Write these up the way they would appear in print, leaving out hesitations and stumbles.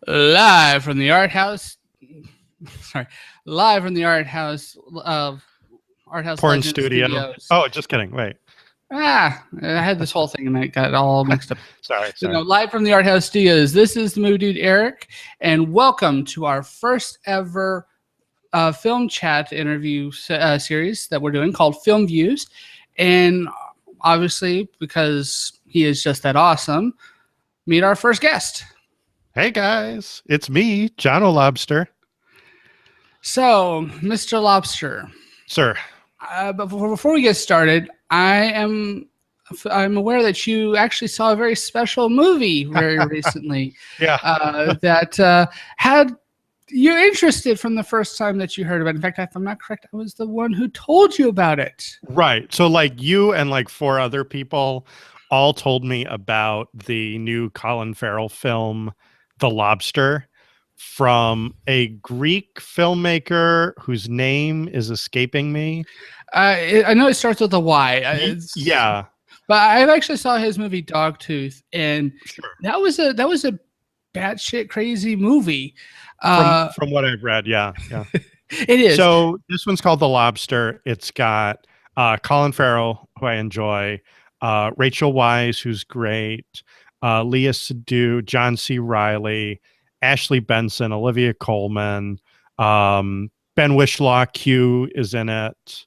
Live from the art house. Sorry, live from the art house of Arthouse Porn Legends studio. Studios. Oh, just kidding. Wait. I had this whole thing and I got all mixed up. Sorry. No, live from the Arthouse Studios. This is the Movie Dude Eric, and welcome to our first ever film chat interview series that we're doing called FilmViews. And obviously, because he is just that awesome, meet our first guest. Hey guys, it's me, Jonolobster. So, Mr. Lobster, Sir. but before we get started, I'm aware that you actually saw a very special movie very recently. That had you interested from the first time that you heard about it. In fact, if I'm not correct, I was the one who told you about it. Right. So like you and like four other people all told me about the new Colin Farrell film, The Lobster, from a Greek filmmaker whose name is escaping me. I know it starts with a Y. Yeah. But I actually saw his movie Dogtooth, and Sure. that was a batshit crazy movie. From what I've read, yeah. It is. So this one's called The Lobster. It's got Colin Farrell, who I enjoy, Rachel Weisz, who's great, Leah Seydoux, John C. Reilly, Ashley Benson, Olivia Colman, Ben Whishaw Q is in it,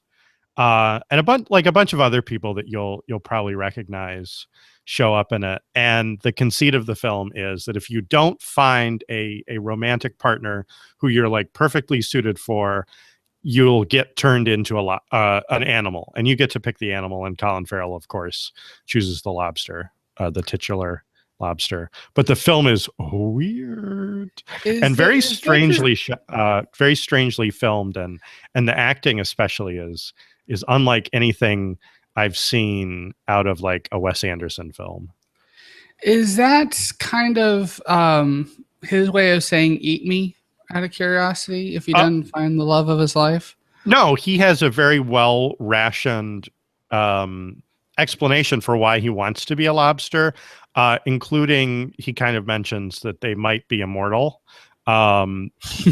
and a bunch of other people that you'll probably recognize show up in it. And the conceit of the film is that if you don't find a romantic partner who you're like perfectly suited for, you'll get turned into an animal, and you get to pick the animal. And Colin Farrell, of course, chooses the lobster, the titular lobster. But the film is weird and very strangely filmed, and the acting especially is unlike anything I've seen out of like a Wes Anderson film. Is that kind of his way of saying "eat me"? Out of curiosity, if he doesn't find the love of his life? No, he has a very well rationed explanation for why he wants to be a lobster, including he kind of mentions that they might be immortal,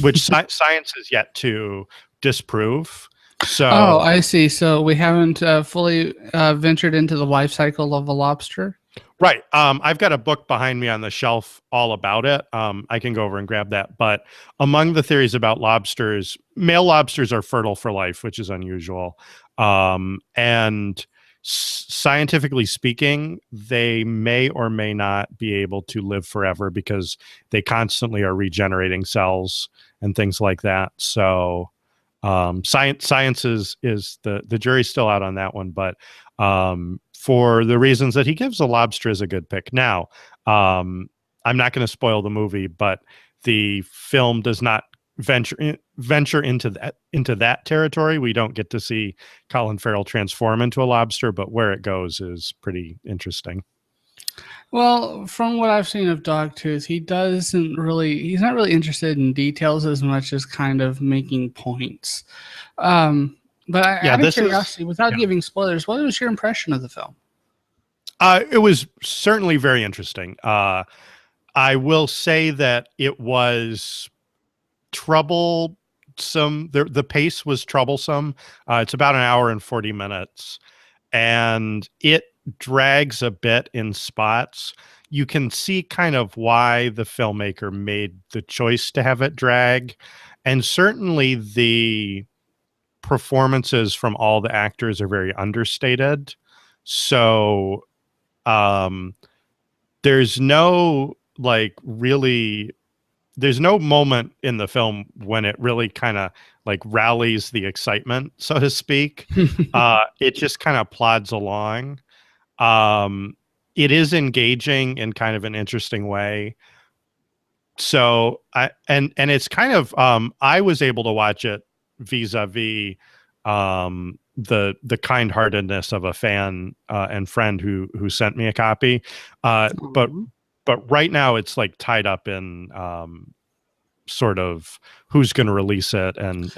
which science is yet to disprove. So, I see. So we haven't fully ventured into the life cycle of a lobster. Right. I've got a book behind me on the shelf all about it. I can go over and grab that. But among the theories about lobsters, male lobsters are fertile for life, which is unusual. And scientifically speaking, they may or may not be able to live forever because they constantly are regenerating cells and things like that. So science is the jury's still out on that one, but for the reasons that he gives, a lobster is a good pick. Now, I'm not going to spoil the movie, but the film does not venture into that territory. We don't get to see Colin Farrell transform into a lobster, but where it goes is pretty interesting. Well, from what I've seen of Dogtooth, he's not really interested in details as much as kind of making points. But out of curiosity, without giving spoilers, what was your impression of the film? It was certainly very interesting. I will say that it was troublesome. The pace was troublesome. It's about an hour and 40 minutes, and it drags a bit in spots. You can see kind of why the filmmaker made the choice to have it drag, and certainly the performances from all the actors are very understated. So there's no moment in the film when it really kind of like rallies the excitement, so to speak. It just kind of plods along. It is engaging in kind of an interesting way. So it's kind of I was able to watch it vis-a-vis the kind-heartedness of a fan and friend who sent me a copy, but right now it's like tied up in sort of who's going to release it, and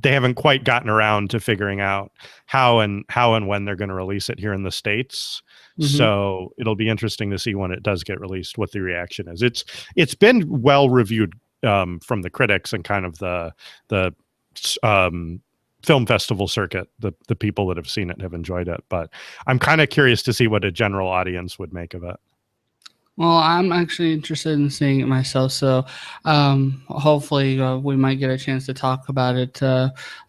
they haven't quite gotten around to figuring out how and when they're going to release it here in the States. Mm-hmm. So it'll be interesting to see when it does get released what the reaction is. It's been well reviewed from the critics and kind of the film festival circuit. The people that have seen it have enjoyed it, but I'm kind of curious to see what a general audience would make of it. Well, I'm actually interested in seeing it myself, so hopefully we might get a chance to talk about it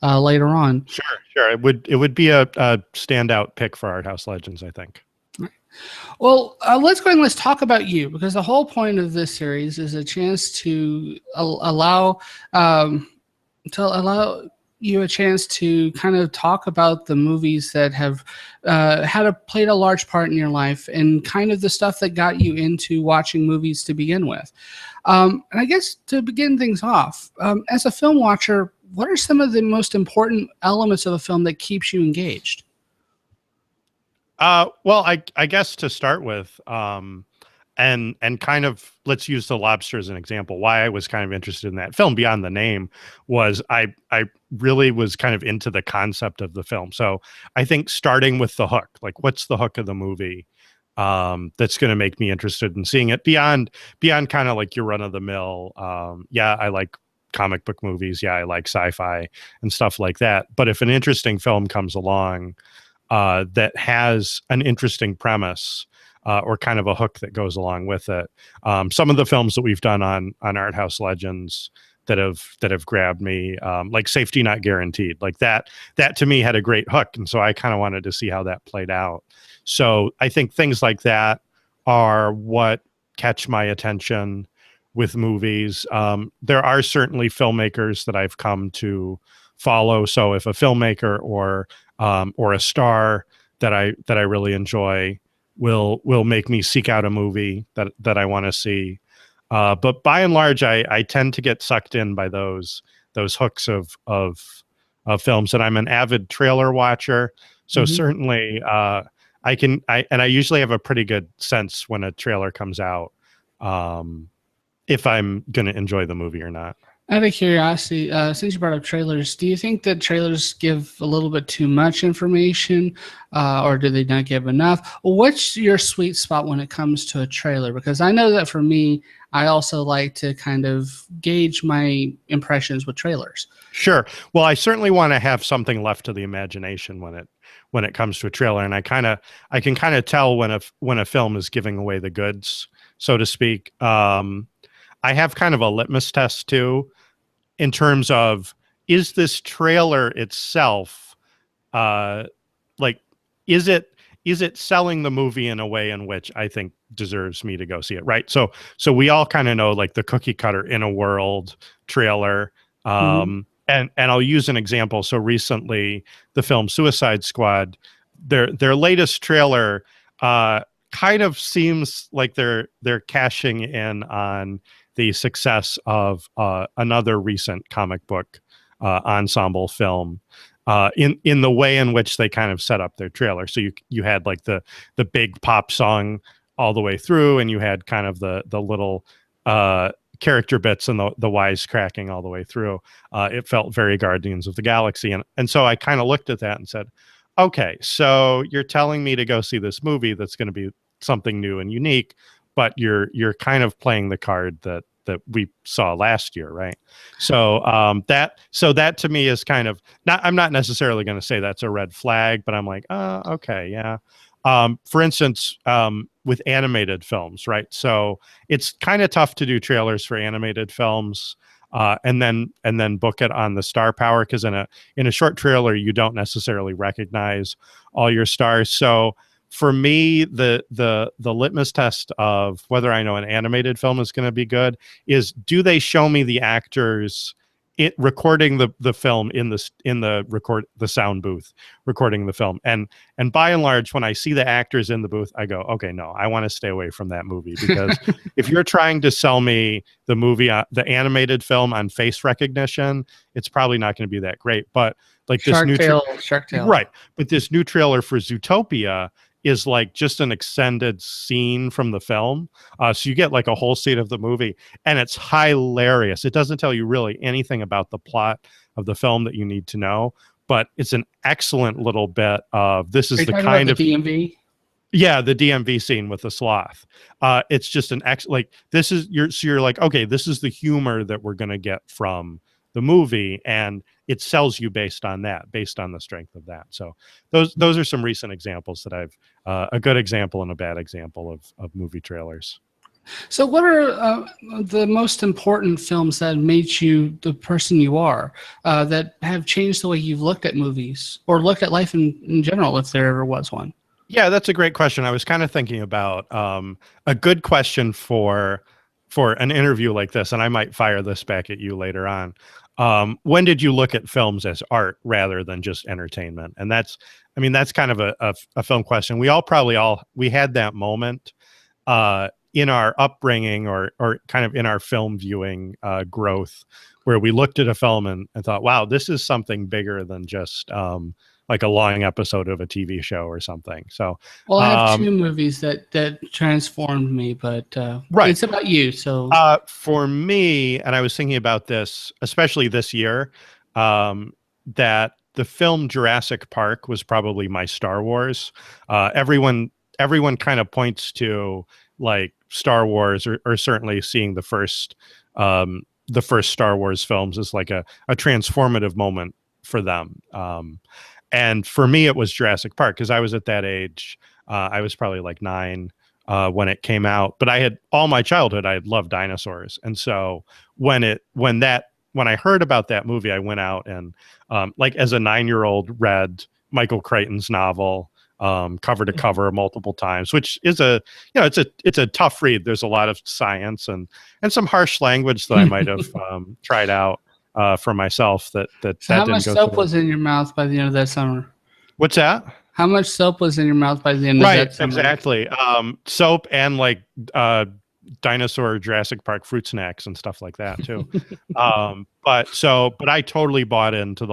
later on. Sure. It would be a standout pick for Arthouse Legends, I think. Well, let's go ahead and let's talk about you, because the whole point of this series is a chance to allow you a chance to kind of talk about the movies that have played a large part in your life and kind of the stuff that got you into watching movies to begin with. And I guess to begin things off, as a film watcher, what are some of the most important elements of a film that keeps you engaged? Well, I guess to start with, and kind of let's use The Lobster as an example. Why I was kind of interested in that film beyond the name was I really was kind of into the concept of the film. So I think starting with the hook, like what's the hook of the movie, that's going to make me interested in seeing it beyond kind of like your run of the mill. Yeah, I like comic book movies. Yeah, I like sci-fi and stuff like that. But if an interesting film comes along that has an interesting premise, or kind of a hook that goes along with it. Some of the films that we've done on Arthouse Legends that have grabbed me, like Safety Not Guaranteed, like that to me had a great hook, and so I kind of wanted to see how that played out. So I think things like that are what catch my attention with movies. There are certainly filmmakers that I've come to follow. So if a filmmaker or a star that I really enjoy will make me seek out a movie that I want to see. But by and large, I tend to get sucked in by those hooks of films, and I'm an avid trailer watcher. So certainly I usually have a pretty good sense when a trailer comes out, if I'm going to enjoy the movie or not. Out of curiosity, since you brought up trailers, do you think that trailers give a little bit too much information, or do they not give enough? What's your sweet spot when it comes to a trailer? Because I know that for me, I also like to kind of gauge my impressions with trailers. Sure. Well, I certainly want to have something left to the imagination when it comes to a trailer, and I can kind of tell when a film is giving away the goods, so to speak. I have kind of a litmus test too, in terms of, is this trailer itself, like, is it selling the movie in a way in which I think deserves me to go see it, right? So we all kind of know, like, the cookie cutter In a World trailer. And I'll use an example. So recently, the film Suicide Squad, their latest trailer kind of seems like they're cashing in on the success of another recent comic book ensemble film, in the way in which they kind of set up their trailer. So you had like the big pop song all the way through, and you had kind of the little character bits and the wisecracking all the way through. It felt very Guardians of the Galaxy, and so I kind of looked at that and said, okay, so you're telling me to go see this movie that's going to be something new and unique, but you're kind of playing the card that we saw last year, right? So that to me is kind of not. I'm not necessarily going to say that's a red flag, but I'm like, okay, yeah. For instance, with animated films, right? So it's kind of tough to do trailers for animated films, and then book it on the star power, because in a short trailer you don't necessarily recognize all your stars. So for me, the litmus test of whether I know an animated film is going to be good is, do they show me the actors recording the film in the sound booth, recording the film? And by and large, when I see the actors in the booth, I go, okay, no, I want to stay away from that movie, because if you're trying to sell me the movie, the animated film on face recognition, it's probably not going to be that great. But like Shark Tale, right? But this new trailer for Zootopia is like just an extended scene from the film. So you get like a whole scene of the movie, and it's hilarious. It doesn't tell you really anything about the plot of the film that you need to know. But it's an excellent little bit of this is Are you the talking kind about of the DMV? yeah, the DMV scene with the sloth. It's just an like this is you're like, okay, this is the humor that we're gonna get from the movie, and it sells you based on that, based on the strength of that. So those are some recent examples that I've a good example and a bad example of movie trailers. So, what are the most important films that made you the person you are, that have changed the way you've looked at movies or looked at life in general, if there ever was one? Yeah, that's a great question. I was kind of thinking about a good question for an interview like this, and I might fire this back at you later on. When did you look at films as art rather than just entertainment? And that's, I mean, that's kind of a film question. We we had that moment in our upbringing or kind of in our film viewing growth where we looked at a film and thought, wow, this is something bigger than just like a long episode of a TV show or something. So, Well, I have two movies that transformed me, but right. It's about you. So, for me, and I was thinking about this, especially this year, that the film Jurassic Park was probably my Star Wars. Everyone kind of points to like Star Wars or certainly seeing the first Star Wars films as like a transformative moment for them. And for me, it was Jurassic Park because I was at that age. I was probably like 9 when it came out, but I had all my childhood. I had loved dinosaurs, and so when I heard about that movie, I went out and like as a 9-year-old read Michael Crichton's novel cover to cover multiple times, which is it's a tough read. There's a lot of science and some harsh language that I might have tried out for myself that so how didn't much go soap through. was in your mouth by the end of that summer? What's that? How much soap was in your mouth by the end of that summer? Exactly. Soap and like dinosaur Jurassic Park fruit snacks and stuff like that too. But I totally bought into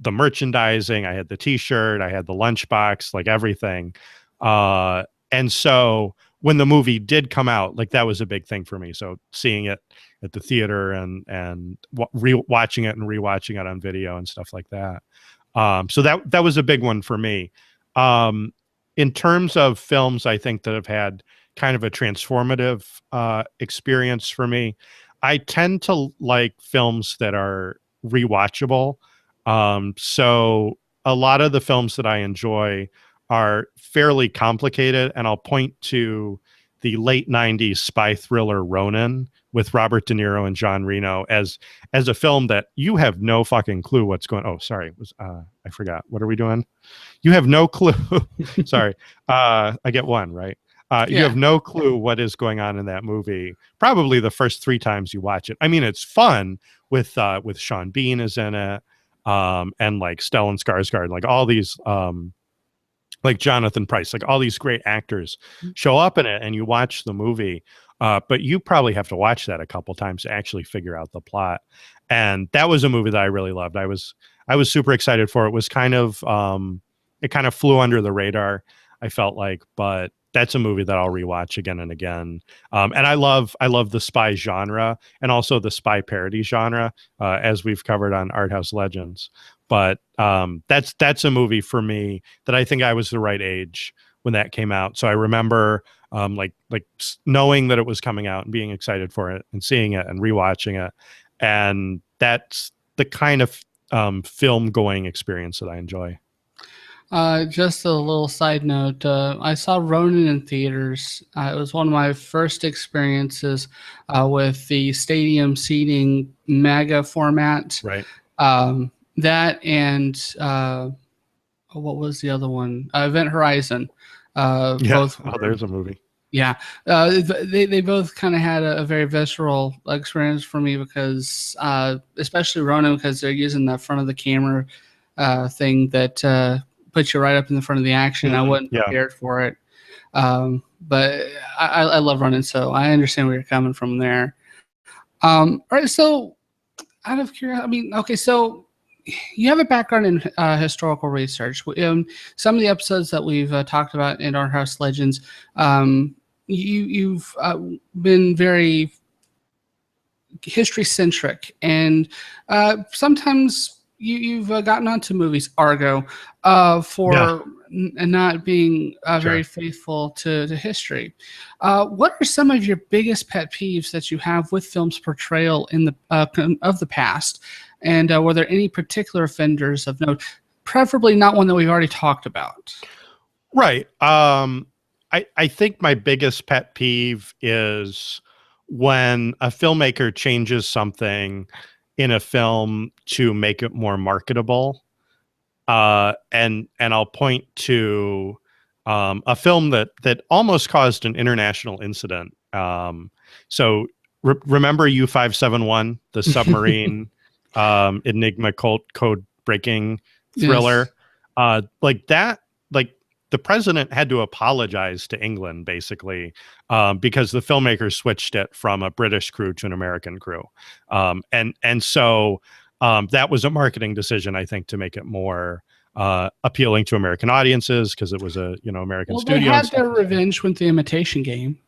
the merchandising. I had the T-shirt, I had the lunchbox, like everything. And so when the movie did come out, like that was a big thing for me. So seeing it at the theater and watching it and rewatching it on video and stuff like that. So that was a big one for me. In terms of films, I think that have had kind of a transformative experience for me. I tend to like films that are rewatchable. So a lot of the films that I enjoy are fairly complicated, and I'll point to the late 90s spy thriller Ronin with Robert De Niro and John Reno as a film that you have no fucking clue what's going on. Oh, sorry. I forgot. What are we doing? You have no clue. Sorry. I get one, right? You have no clue what is going on in that movie. Probably the first 3 times you watch it. I mean, it's fun with Sean Bean is in it. And like Stellan Skarsgård, like all these like Jonathan Pryce, like all these great actors show up in it, and you watch the movie. But you probably have to watch that a couple times to actually figure out the plot. And that was a movie that I really loved. I was super excited for it. It was kind of it kind of flew under the radar, I felt like, but that's a movie that I'll rewatch again and again. And I love the spy genre and also the spy parody genre, as we've covered on Arthouse Legends. But that's a movie for me that I think I was the right age when that came out. So I remember like knowing that it was coming out and being excited for it and seeing it and rewatching it. And that's the kind of film going experience that I enjoy. Just a little side note. I saw Ronin in theaters. It was one of my first experiences with the stadium seating mega format. Right. That and what was the other one? Event Horizon. Both were, there's a movie. Yeah, they both kind of had a very visceral experience for me because, especially Ronin, because they're using the front of the camera thing that puts you right up in the front of the action. Mm-hmm. I wasn't prepared for it, but I love Ronin, so I understand where you're coming from there. All right, so out of curiosity, I mean, okay, so you have a background in historical research. Some of the episodes that we've talked about in Arthouse Legends, you've been very history centric, and sometimes you've gotten onto movies, Argo, for not being very faithful to history. What are some of your biggest pet peeves that you have with film's portrayal in the of the past? And were there any particular offenders of note? Preferably not one that we've already talked about. Right. I think my biggest pet peeve is when a filmmaker changes something in a film to make it more marketable. And I'll point to a film that almost caused an international incident. Remember U-571, the submarine Enigma code breaking thriller? Yes. Like the president had to apologize to England basically because the filmmakers switched it from a British crew to an American crew, and so that was a marketing decision, I think, to make it more appealing to American audiences because it was a American studio. They had their revenge with The Imitation Game.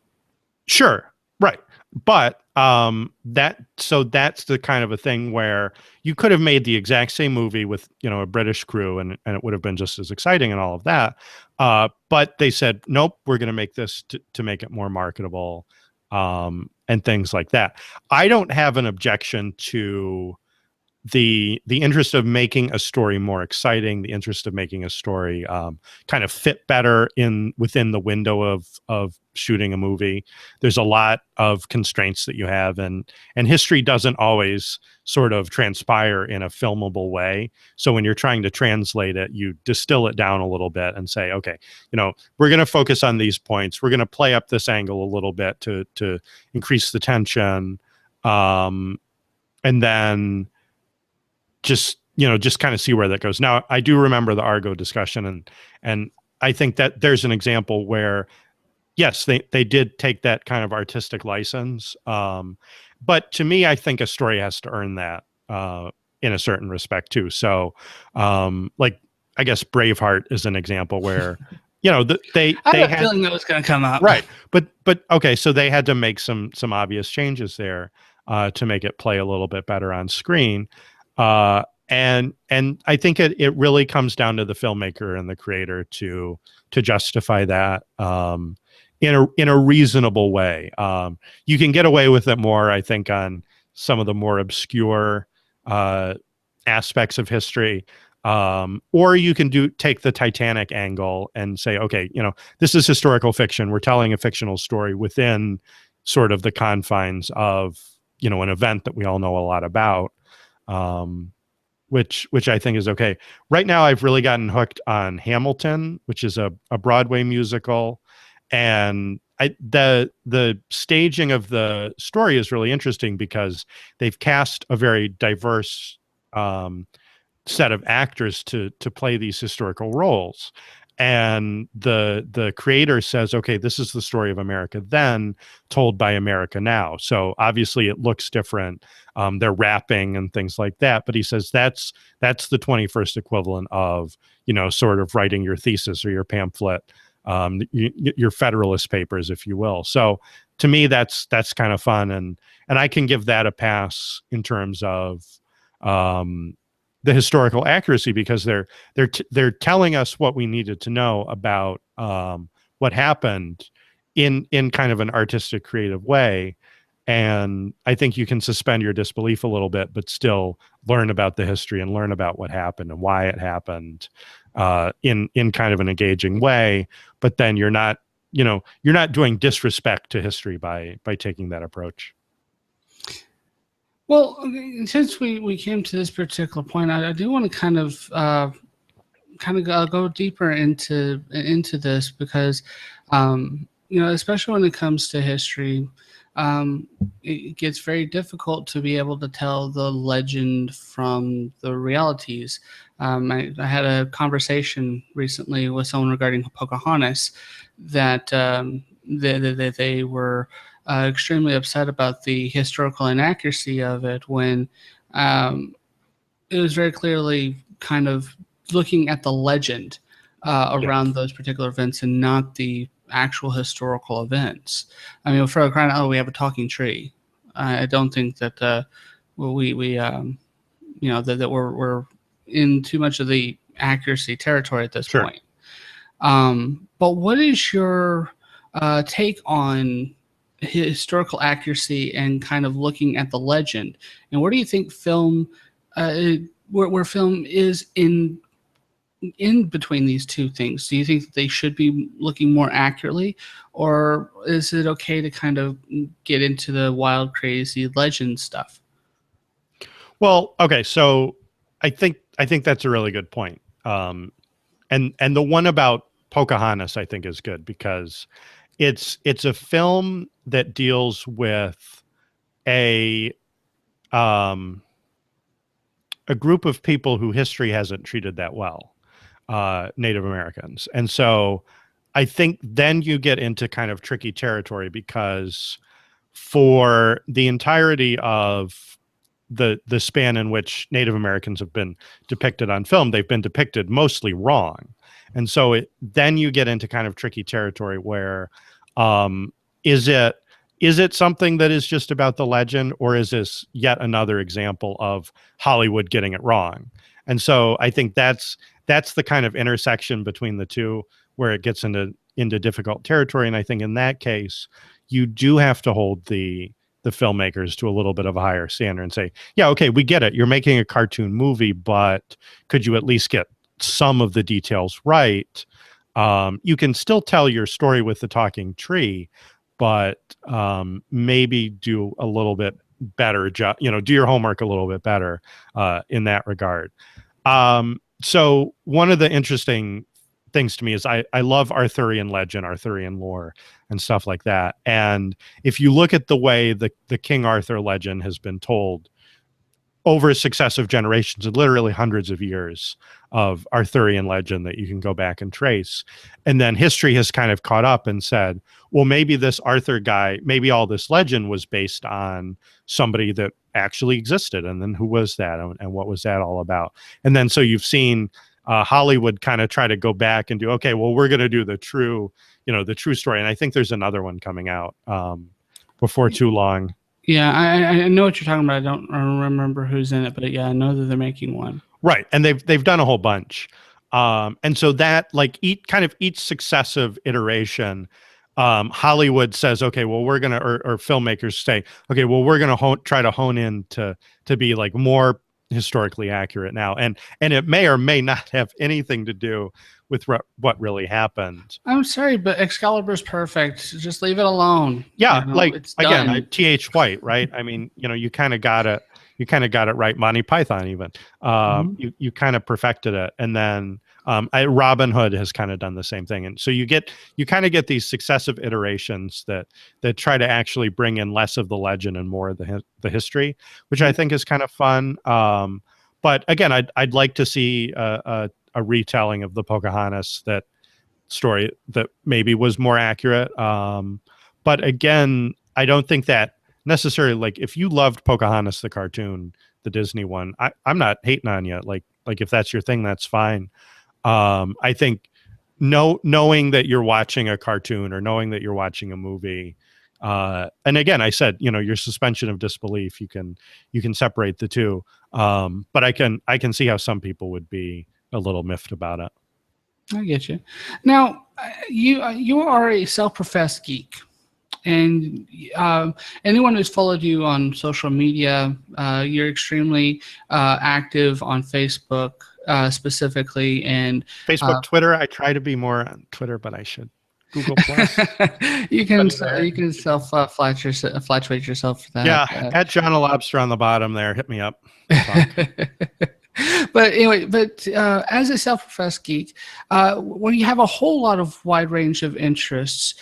Sure, right, but that's the kind of a thing where you could have made the exact same movie with a British crew and it would have been just as exciting and all of that. But they said, nope, we're going to make this to make it more marketable, and things like that. I don't have an objection to the interest of making a story more exciting, the interest of making a story kind of fit better within the window of shooting a movie. There's a lot of constraints that you have, and history doesn't always sort of transpire in a filmable way. So when you're trying to translate it, you distill it down a little bit and say, okay, we're going to focus on these points. We're going to play up this angle a little bit to increase the tension, and then just kind of see where that goes. Now, I do remember the Argo discussion, and I think that there's an example where, yes, they did take that kind of artistic license. But to me, I think a story has to earn that in a certain respect too. So, like, I guess Braveheart is an example where, they I had a feeling that was going to come up. Right. But okay, so they had to make some obvious changes there to make it play a little bit better on screen. And I think it really comes down to the filmmaker and the creator to justify that in a reasonable way. You can get away with it more, I think, on some of the more obscure aspects of history. Or you can take the Titanic angle and say, okay, this is historical fiction. We're telling a fictional story within sort of the confines of an event that we all know a lot about. Which I think is okay. Right now, I've really gotten hooked on Hamilton, which is a Broadway musical, and the staging of the story is really interesting because they've cast a very diverse set of actors to play these historical roles. And the creator says, okay, this is the story of America then told by America now. So obviously it looks different. They're rapping and things like that. But he says that's the 21st equivalent of, sort of writing your thesis or your pamphlet, your Federalist Papers, if you will. So to me, that's kind of fun. And I can give that a pass in terms of the historical accuracy, because they're telling us what we needed to know about what happened in kind of an artistic, creative way. And I think you can suspend your disbelief a little bit, but still learn about the history and learn about what happened and why it happened in kind of an engaging way. But then you're not doing disrespect to history by taking that approach. Well, since we came to this particular point, I do want to kind of go deeper into this because, especially when it comes to history, it gets very difficult to be able to tell the legend from the realities. I had a conversation recently with someone regarding Pocahontas that they were extremely upset about the historical inaccuracy of it when it was very clearly kind of looking at the legend around those particular events and not the actual historical events. I mean, for crying out loud, we have a talking tree. I don't think that we that we're in too much of the accuracy territory at this Sure. point. But what is your take on historical accuracy and kind of looking at the legend? And where do you think film, where film is in between these two things? Do you think that they should be looking more accurately, or is it okay to kind of get into the wild, crazy legend stuff? Well, okay, so I think that's a really good point. And the one about Pocahontas I think is good because it's a film that deals with a group of people who history hasn't treated that well, Native Americans. And so I think then you get into kind of tricky territory because for the entirety of the span in which Native Americans have been depicted on film, they've been depicted mostly wrong. And so then you get into kind of tricky territory where is it something that is just about the legend, or is this yet another example of Hollywood getting it wrong? And so I think that's the kind of intersection between the two where it gets into difficult territory. And I think in that case, you do have to hold the filmmakers to a little bit of a higher standard and say, yeah, okay, we get it. You're making a cartoon movie, but could you at least get some of the details right? You can still tell your story with the talking tree, but maybe do a little bit better job, do your homework a little bit better in that regard. So one of the interesting things to me is I love Arthurian legend, Arthurian lore, and stuff like that. And if you look at the way the King Arthur legend has been told over successive generations, and literally hundreds of years of Arthurian legend that you can go back and trace, and then history has kind of caught up and said, well, maybe this Arthur guy, maybe all this legend was based on somebody that actually existed, and then who was that, and what was that all about? And then so you've seen Hollywood kind of try to go back and do, okay, well, we're going to do the true story. And I think there's another one coming out before too long. Yeah, I know what you're talking about. I don't remember who's in it, but yeah, I know that they're making one. Right, and they've done a whole bunch. And so that, like, each successive iteration, Hollywood says, okay, well, we're gonna, or filmmakers say, okay, well, we're gonna try to hone in to be like more historically accurate now, and it may or may not have anything to do with what really happened. I'm sorry, but Excalibur's perfect. Just leave it alone. Yeah, like, it's again, T.H. White, right? I mean, you kind of got it right. Monty Python, even you kind of perfected it, and then Robin Hood has kind of done the same thing. And so you kind of get these successive iterations that try to actually bring in less of the legend and more of the history, which I think is kind of fun. But again, I'd like to see a retelling of the Pocahontas story that maybe was more accurate. But again, I don't think that necessarily, like, if you loved Pocahontas, the cartoon, the Disney one, I'm not hating on you. Like if that's your thing, that's fine. I think knowing that you're watching a cartoon or knowing that you're watching a movie, and again, I said, your suspension of disbelief, you can separate the two. But I can see how some people would be a little miffed about it. I get you. Now, you are a self-professed geek, and anyone who's followed you on social media, you're extremely active on Facebook, specifically, and Facebook, Twitter. I try to be more on Twitter, but I should. Google Plus. you can flatulate yourself for that. Yeah, at Jonolobster on the bottom there. Hit me up. But anyway, as a self-professed geek, when you have a whole lot of wide range of interests,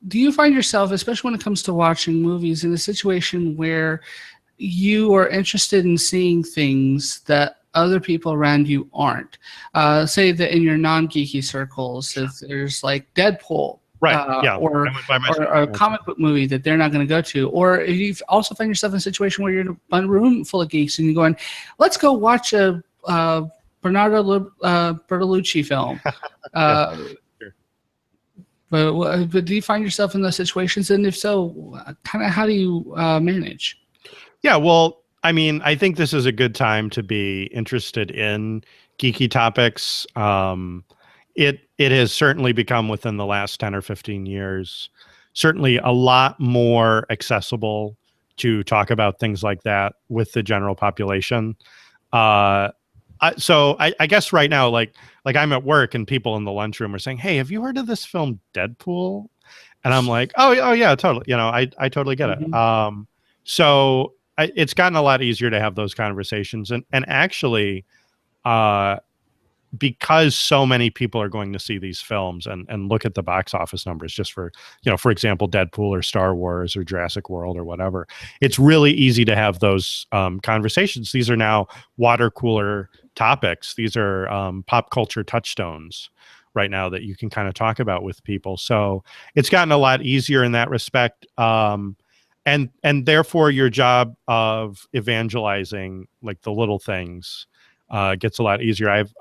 do you find yourself, especially when it comes to watching movies, in a situation where you are interested in seeing things that other people around you aren't? Say that in your non-geeky circles, if there's like Deadpool, right, yeah, or a comic book movie that they're not going to go to, or if you also find yourself in a situation where you're in a room full of geeks and you're going, let's go watch a Bernardo Bertolucci film. Yeah, sure. But do you find yourself in those situations? And if so, kind of how do you manage? Yeah, well, I mean, I think this is a good time to be interested in geeky topics. It has certainly become within the last 10 or 15 years, certainly a lot more accessible to talk about things like that with the general population. Uh, I guess right now, like I'm at work and people in the lunchroom are saying, "Hey, have you heard of this film Deadpool?" And I'm like, oh yeah, totally. I totally get it. Mm-hmm. It's gotten a lot easier to have those conversations, and actually, uh, because so many people are going to see these films and look at the box office numbers just for, for example, Deadpool or Star Wars or Jurassic World or whatever, it's really easy to have those conversations. These are now water cooler topics. These are pop culture touchstones right now that you can kind of talk about with people. So it's gotten a lot easier in that respect. And therefore your job of evangelizing like the little things gets a lot easier. I've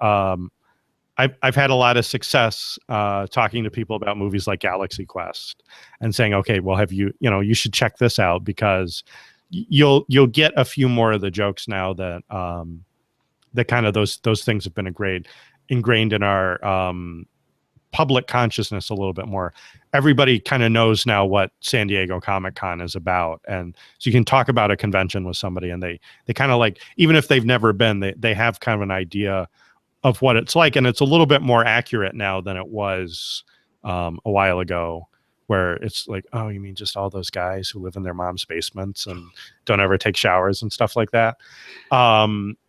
had a lot of success talking to people about movies like Galaxy Quest and saying, okay, well, you should check this out because you'll get a few more of the jokes now that that kind of those things have been ingrained in our public consciousness a little bit more. Everybody kind of knows now what San Diego Comic-Con is about. And so you can talk about a convention with somebody and they kind of like, even if they've never been, they have kind of an idea of what it's like. And it's a little bit more accurate now than it was a while ago, where it's like, oh, you mean just all those guys who live in their mom's basements and don't ever take showers and stuff like that.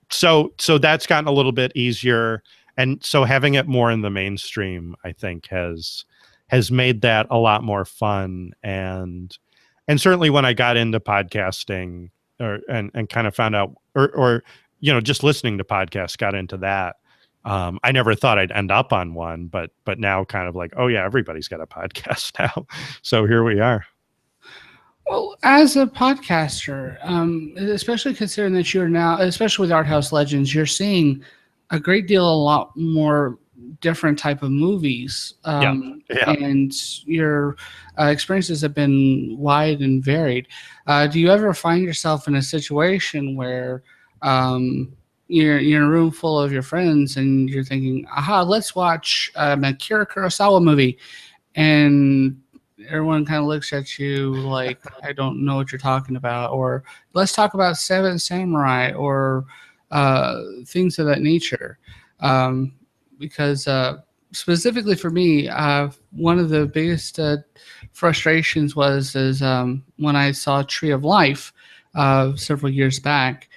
So that's gotten a little bit easier. And so having it more in the mainstream, I think has made that a lot more fun. And certainly when I got into podcasting and kind of found out or just listening to podcasts, got into that. I never thought I'd end up on one, but now kind of like, oh yeah, everybody's got a podcast now. So here we are. Well, as a podcaster, especially considering that you're now, especially with Arthouse Legends, you're seeing a great deal, a lot more different type of movies. Yeah. And your experiences have been wide and varied. Do you ever find yourself in a situation where you're in a room full of your friends and you're thinking, aha, let's watch a Akira Kurosawa movie, and everyone kind of looks at you like, I don't know what you're talking about, or let's talk about Seven Samurai, or things of that nature. Because specifically for me, one of the biggest frustrations was when I saw Tree of Life several years back.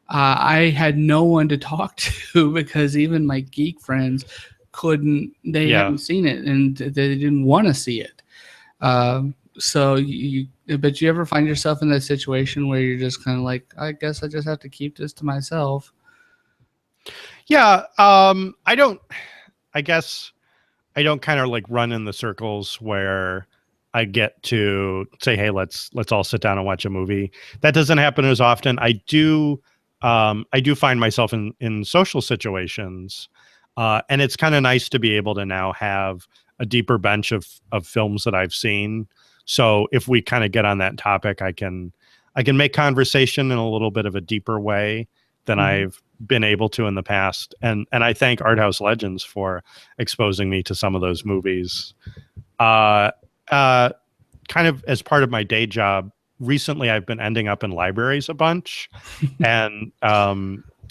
I had no one to talk to because even my geek friends they hadn't seen it and they didn't want to see it. But you ever find yourself in that situation where you're just kind of like, I guess I just have to keep this to myself? Yeah. I guess I don't kind of like run in the circles where I get to say, hey, let's all sit down and watch a movie. That doesn't happen as often. I do find myself in social situations, and it's kind of nice to be able to now have a deeper bench of films that I've seen. So if we kind of get on that topic, I can make conversation in a little bit of a deeper way than I've been able to in the past. And I thank Arthouse Legends for exposing me to some of those movies. Kind of as part of my day job, recently I've been ending up in libraries a bunch. And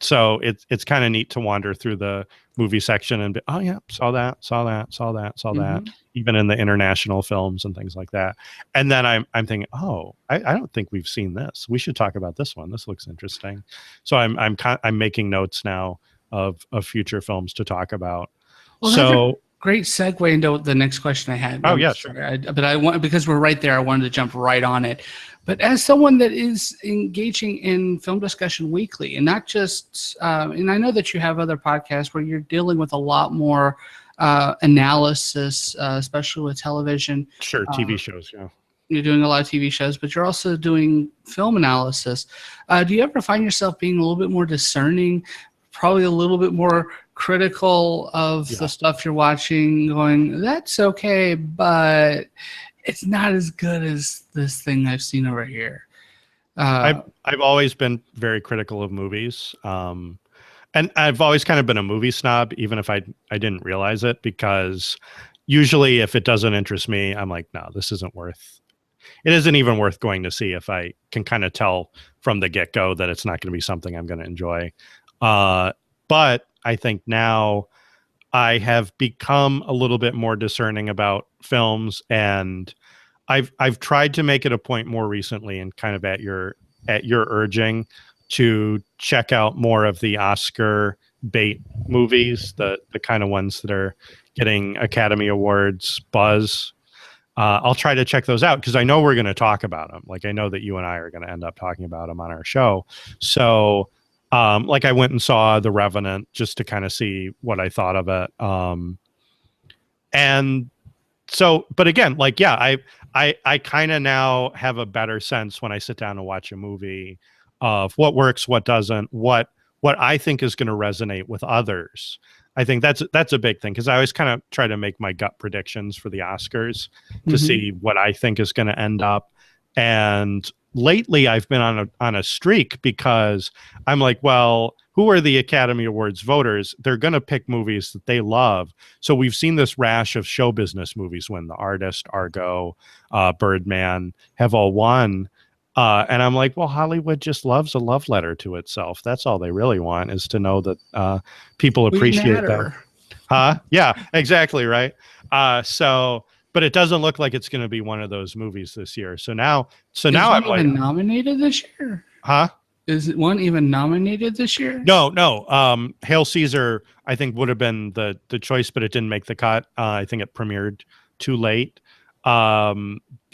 so it's kind of neat to wander through the movie section and be, oh yeah, saw that, even in the international films and things like that. And then I'm thinking, oh, I don't think we've seen this. We should talk about this one. This looks interesting. So I'm making notes now of future films to talk about. Well, so great segue into the next question I had. Oh, yeah, sure. But I want, because we're right there, I wanted to jump right on it. But as someone that is engaging in film discussion weekly, and not just, and I know that you have other podcasts where you're dealing with a lot more analysis, especially with television. Sure, TV shows, yeah. You're doing a lot of TV shows, but you're also doing film analysis. Do you ever find yourself being a little bit more discerning, probably a little bit more critical of Yeah. the stuff you're watching, going, that's okay, but it's not as good as this thing I've seen over here. I've always been very critical of movies. And I've always kind of been a movie snob, even if I didn't realize it, because usually if it doesn't interest me, I'm like, no, this isn't worth. It isn't even worth going to see if I can kind of tell from the get-go that it's not going to be something I'm going to enjoy. But I think now I have become a little bit more discerning about films, and I've tried to make it a point more recently, and kind of at your urging, to check out more of the Oscar bait movies, the kind of ones that are getting Academy Awards buzz. I'll try to check those out because I know we're going to talk about them. Like, I know that you and I are going to end up talking about them on our show. So, like, I went and saw The Revenant just to kind of see what I thought of it. And so, but again, like, yeah, I kind of now have a better sense when I sit down and watch a movie of what works, what doesn't, what I think is going to resonate with others. I think that's a big thing, because I always kind of try to make my gut predictions for the Oscars to see what I think is going to end up. And lately I've been on a streak, because I'm like, well, who are the Academy Awards voters? They're going to pick movies that they love. So we've seen this rash of show business movies win. The Artist, Argo, Birdman have all won. And I'm like, well, Hollywood just loves a love letter to itself. That's all they really want, is to know that people appreciate them. Huh? Yeah, exactly. Right. So, but it doesn't look like it's going to be one of those movies this year. So now I'm like, nominated this year? Huh? Is one even nominated this year? No. Hail Caesar, I think, would have been the choice, but it didn't make the cut. I think it premiered too late.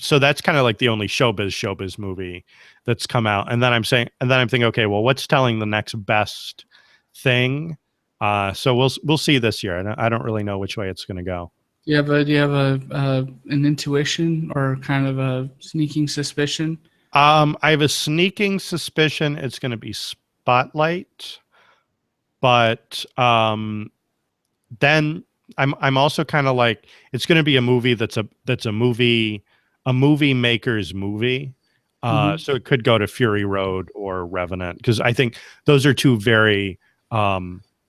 So that's kind of like the only showbiz movie that's come out. And then I'm thinking, okay, well, what's telling the next best thing? So we'll see this year. I don't really know which way it's going to go. Do you have an intuition or kind of a sneaking suspicion? I have a sneaking suspicion it's going to be Spotlight, but then I'm also kind of like, it's going to be a movie that's a movie maker's movie. So it could go to Fury Road or Revenant, because I think those are two very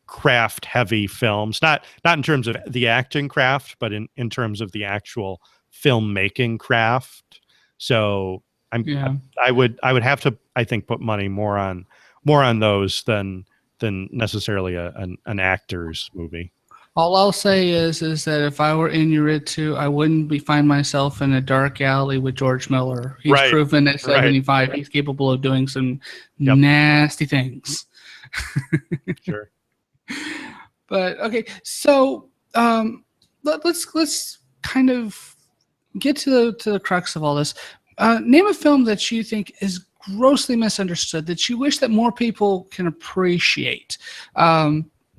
craft heavy films, not in terms of the acting craft, but in terms of the actual filmmaking craft. So I would have to, I think, put money more on those than necessarily an actor's movie. All I'll say is that if I were Inarritu, I wouldn't find myself in a dark alley with George Miller. He's proven at 75 he's capable of doing some nasty things. Sure. But okay, so let's kind of get to the crux of all this. Name a film that you think is grossly misunderstood, that you wish that more people can appreciate.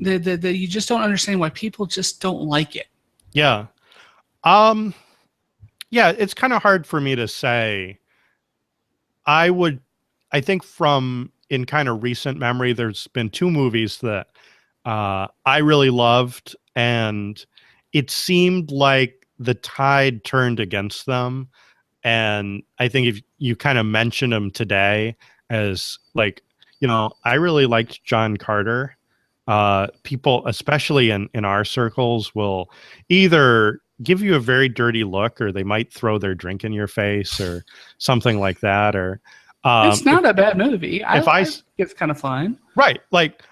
That you just don't understand why people just don't like it. Yeah. Yeah, it's kind of hard for me to say. I think from in kind of recent memory, there's been two movies that I really loved, and it seemed like the tide turned against them. And I think if you kind of mention them today as like, I really liked John Carter. People, especially in our circles, will either give you a very dirty look, or they might throw their drink in your face or something like that. Or it's not a bad movie. I think it's kind of fun. Right. Like,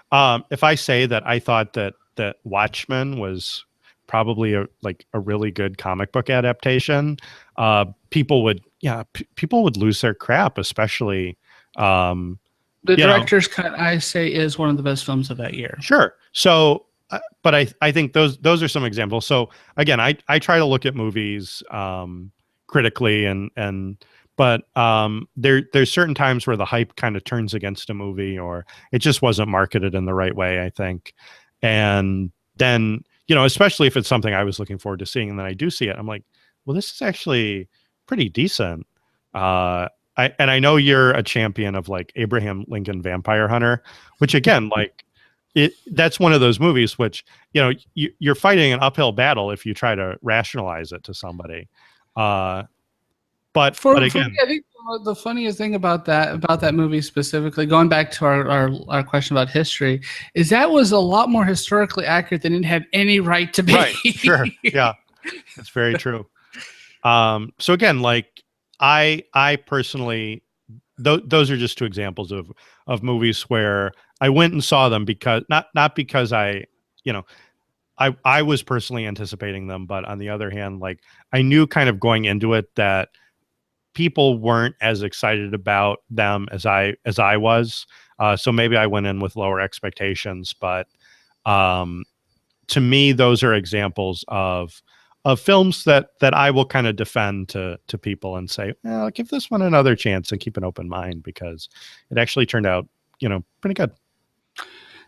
if I say that I thought that Watchmen was probably a really good comic book adaptation, people would lose their crap, especially the director's cut, I say, is one of the best films of that year. Sure. So, but I think those are some examples. So again, I try to look at movies critically, but there's certain times where the hype kind of turns against a movie, or it just wasn't marketed in the right way, I think. And then, especially if it's something I was looking forward to seeing, and then I do see it, I'm like, well, this is actually pretty decent. I know you're a champion of like Abraham Lincoln Vampire Hunter, which again, like, that's one of those movies which, you're fighting an uphill battle if you try to rationalize it to somebody. But For me, again, I think the funniest thing about that movie specifically, going back to our question about history, is that was a lot more historically accurate than it had any right to be. right, sure, yeah, that's very true. So again, like I personally, those are just two examples of movies where I went and saw them because not because you know, I was personally anticipating them, but on the other hand, like I knew kind of going into it that people weren't as excited about them as I was. So maybe I went in with lower expectations, but um, to me, those are examples of films that I will kind of defend to people and say, well, give this one another chance and keep an open mind because it actually turned out, pretty good.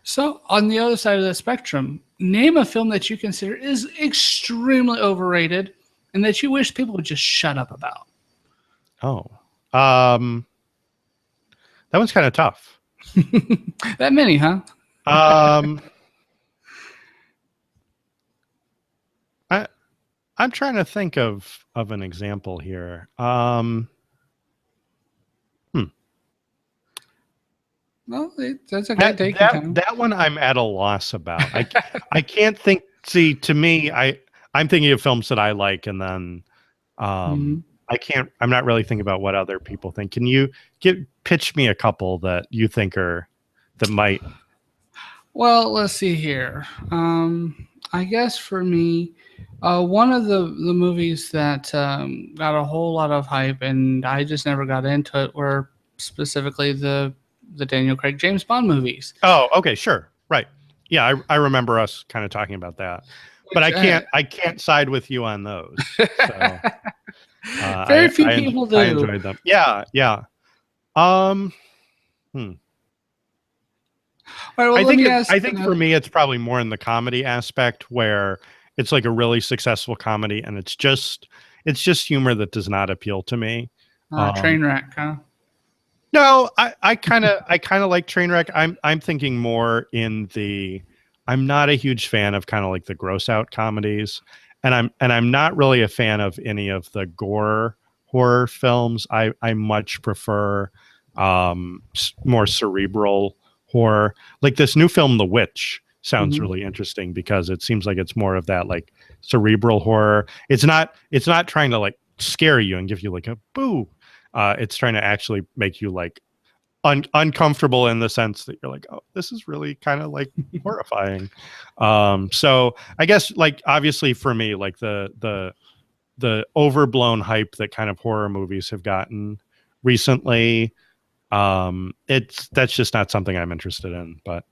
So, on the other side of the spectrum, name a film that you consider is extremely overrated and that you wish people would just shut up about. Oh, that one's kind of tough. That many, huh? I'm trying to think of an example here. Well, that's okay. That one I'm at a loss about. I can't think. See, to me, I'm thinking of films that I like, and then I can't. I'm not really thinking about what other people think. Can you pitch me a couple that you think that might? Well, let's see here. I guess for me, one of the movies that got a whole lot of hype and I just never got into it were specifically the Daniel Craig James Bond movies. Oh, okay, sure, right. Yeah, I remember us kind of talking about that, but I can't side with you on those. So, very few people do. I enjoyed them. Yeah, yeah. All right, well, I think for me, it's probably more in the comedy aspect where it's like a really successful comedy, and it's just humor that does not appeal to me. Trainwreck, huh? No, I kind of like Trainwreck. I'm thinking more in the. I'm not a huge fan of kind of like the gross out comedies, and I'm not really a fan of any of the gore horror films. I much prefer more cerebral horror. Like this new film, The Witch, sounds really interesting because it seems like it's more of that like cerebral horror. It's not trying to like scare you and give you like a boo. It's trying to actually make you like uncomfortable in the sense that you're like, oh, this is really kind of like horrifying. So I guess like obviously for me, like the overblown hype that kind of horror movies have gotten recently, that's just not something I'm interested in. But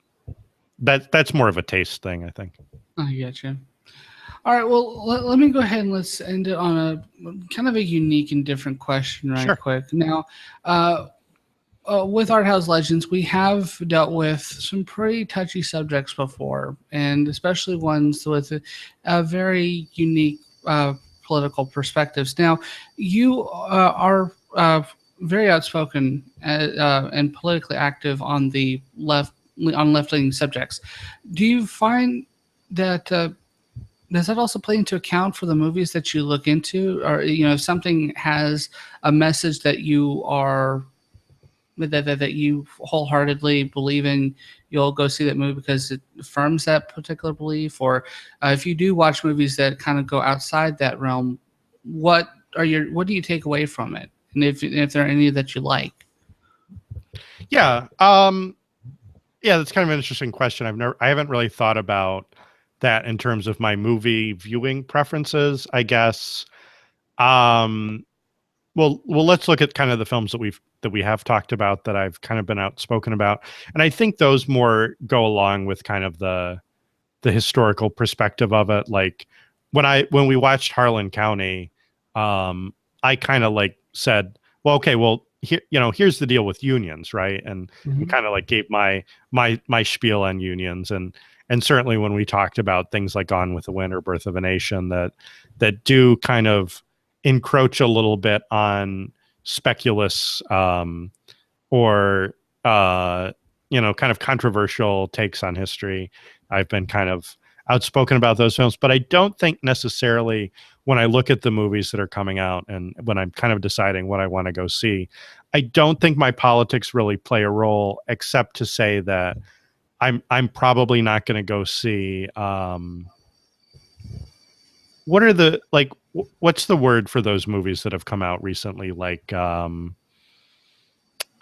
that's more of a taste thing, I think. I get you. All right, well, let me go ahead and let's end it on a kind of a unique and different question quick. Now, with Arthouse Legends, we have dealt with some pretty touchy subjects before, and especially ones with a very unique political perspectives. Now, you are very outspoken and politically active on the left-leaning subjects. Do you find that does that also play into account for the movies that you look into, or if something has a message that you are that you wholeheartedly believe in, you'll go see that movie because it affirms that particular belief? Or if you do watch movies that kind of go outside that realm, what do you take away from it? And if there are any that you like? Yeah. Yeah, that's kind of an interesting question. I haven't really thought about that in terms of my movie viewing preferences, I guess. Well, let's look at kind of the films that we have talked about that I've kind of been outspoken about. And I think those more go along with kind of the historical perspective of it. Like when we watched Harlan County, I kind of like said, well, okay, well, here, here's the deal with unions, right? And kind of like gave my spiel on unions, and certainly when we talked about things like Gone with the Wind or Birth of a Nation that do kind of encroach a little bit on speculous or kind of controversial takes on history. I've been kind of outspoken about those films, but I don't think necessarily when I look at the movies that are coming out and when I'm kind of deciding what I want to go see, I don't think my politics really play a role, except to say that I'm probably not going to go see. What are the what's the word for those movies that have come out recently? Like,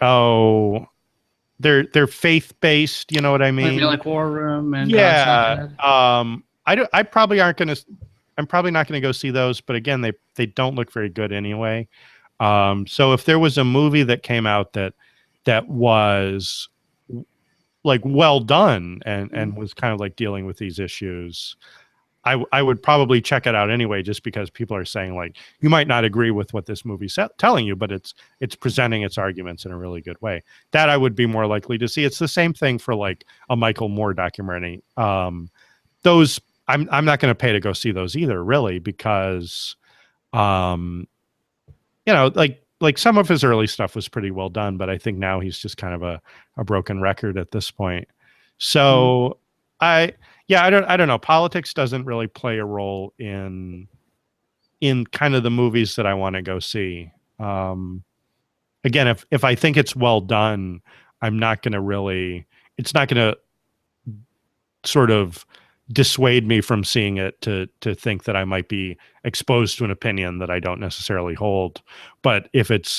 oh, they're faith based. You know what I mean? Like War Room and Yeah. I probably aren't gonna. I'm probably not gonna go see those. But again, they don't look very good anyway. So if there was a movie that came out that was like well done and was kind of like dealing with these issues, I would probably check it out anyway, just because people are saying like you might not agree with what this movie's telling you, but it's presenting its arguments in a really good way. That I would be more likely to see. It's the same thing for like a Michael Moore documentary. Those I'm not going to pay to go see those either, really, because like some of his early stuff was pretty well done, but I think now he's just kind of a broken record at this point. So I don't know. Politics doesn't really play a role in kind of the movies that I want to go see. Again, if I think it's well done, I'm not going to really, it's not going to sort of dissuade me from seeing it to think that I might be exposed to an opinion that I don't necessarily hold. But if it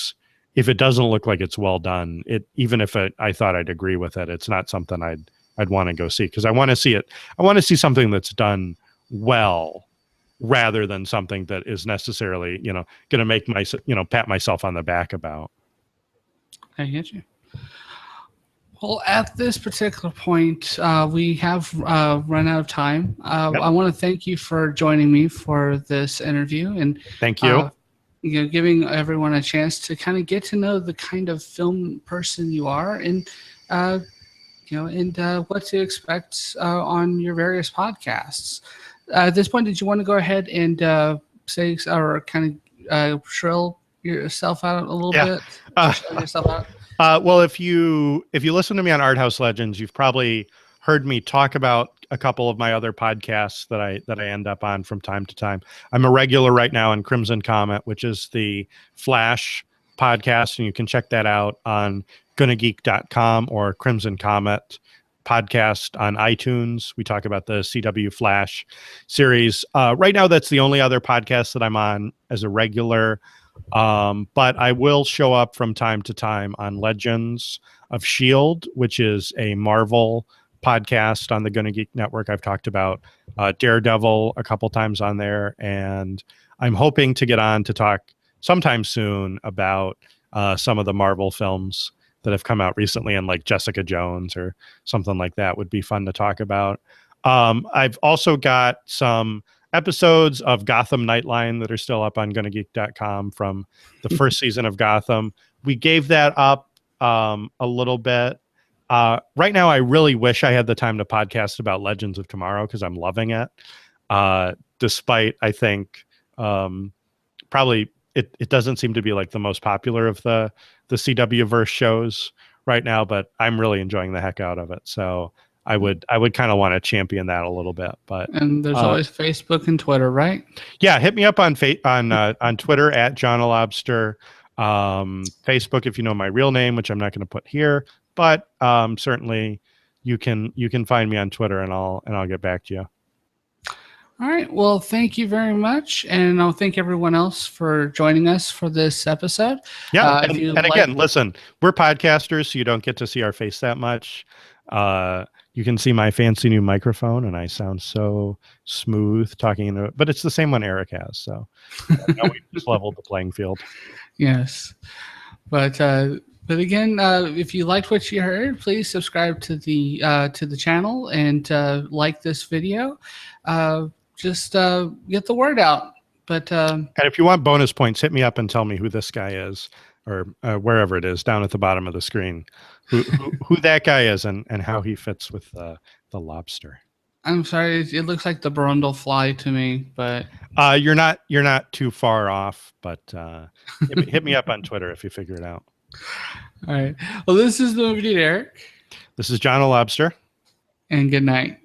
doesn't look like it's well done, even if I thought I'd agree with it, it's not something I'd want to go see, because I want to see it. I want to see something that's done well, rather than something that is necessarily, going to make pat myself on the back about. I get you. Well, at this particular point, we have run out of time. Yep. I want to thank you for joining me for this interview, and thank you. Giving everyone a chance to kind of get to know the kind of film person you are, and what to expect on your various podcasts. At this point, did you want to go ahead and say or kind of shrill yourself out a little bit? Yourself out? Well, if you listen to me on Arthouse Legends, you've probably heard me talk about a couple of my other podcasts that I end up on from time to time. I'm a regular right now on Crimson Comet, which is the Flash podcast, and you can check that out on gonnageek.com or Crimson Comet podcast on iTunes. We talk about the CW Flash series. Right now, that's the only other podcast that I'm on as a regular. But I will show up from time to time on Legends of S.H.I.E.L.D., which is a Marvel podcast on the Gonna Geek Network. I've talked about Daredevil a couple times on there, and I'm hoping to get on to talk sometime soon about some of the Marvel films that have come out recently, and like Jessica Jones or something like that would be fun to talk about. I've also got some episodes of Gotham Nightline that are still up on gonnageek.com from the first season of Gotham. We gave that up a little bit. Right now, I really wish I had the time to podcast about Legends of Tomorrow, because I'm loving it. Despite, I think, probably it doesn't seem to be like the most popular of the CW verse shows right now, but I'm really enjoying the heck out of it. So I would kind of want to champion that a little bit. And there's always Facebook and Twitter, right? Yeah, hit me up on Twitter at Jonolobster. Facebook, if you know my real name, which I'm not going to put here, but certainly you can find me on Twitter, and I'll get back to you. All right. Well, thank you very much, and I'll thank everyone else for joining us for this episode. Yeah, and again, listen, we're podcasters, so you don't get to see our face that much. You can see my fancy new microphone, and I sound so smooth talking into it, but it's the same one Eric has, so we just leveled the playing field. Yes, but again, if you liked what you heard, please subscribe to the channel and like this video. Just get the word out. But and if you want bonus points, hit me up and tell me who this guy is, or wherever it is down at the bottom of the screen, who that guy is, and how he fits with the lobster. I'm sorry, it looks like the Brundle fly to me, but you're not too far off. But hit me up on Twitter if you figure it out. All right. Well, this is the movie dude, Eric. This is Jonolobster. And good night.